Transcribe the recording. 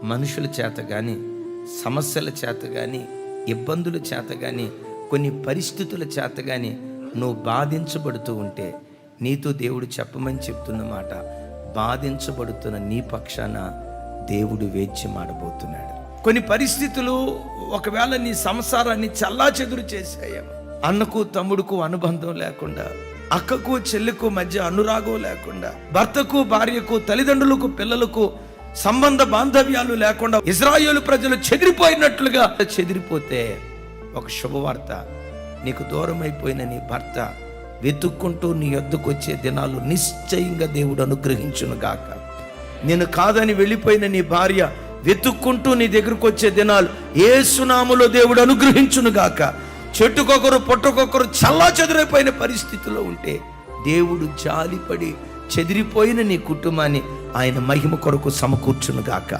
మనుషుల చేత కానీ, సమస్యల చేత కానీ, ఇబ్బందుల చేత కానీ, కొన్ని పరిస్థితుల చేత కానీ నువ్వు బాధించబడుతూ ఉంటే నీతో దేవుడు చెప్పమని చెప్తున్న మాట, బాధించబడుతున్న నీ పక్షాన దేవుడు వేద్యమాడబోతున్నాడు. కొన్ని పరిస్థితులు ఒకవేళ నీ సంసారాన్ని చల్లాచెదురు చేశాయేమో. అన్నకు తమ్ముడుకు అనుబంధం లేకుండా, అక్కకు చెల్లికు మధ్య అనురాగం లేకుండా, భర్తకు భార్యకు తల్లిదండ్రులకు పిల్లలకు సంబంధ బాంధవ్యాలు లేకుండా ఇజ్రాయేలు ప్రజలు చెదిరిపోయినట్లుగా చెదిరిపోతే ఒక శుభవార్త, నీకు దూరం అయిపోయిన నీ భర్త వెతుక్కుంటూ నీ యొద్దకు వచ్చే దినాలు నిశ్చయంగా దేవుడు అనుగ్రహించును గాక. నేను కాదని వెళ్ళిపోయిన నీ భార్య వెతుక్కుంటూ నీ దగ్గరకు వచ్చే దినాలు యేసునామములో దేవుడు అనుగ్రహించును గాక. చెట్టుకొకరు పొట్టుకొకరు చల్లా చెదిరైపోయిన పరిస్థితిలో ఉంటే దేవుడు జాలిపడి చెదిరిపోయిన నీ కుటుంబాన్ని ఆయన మహిమ కొరకు సమకూర్చును గాక.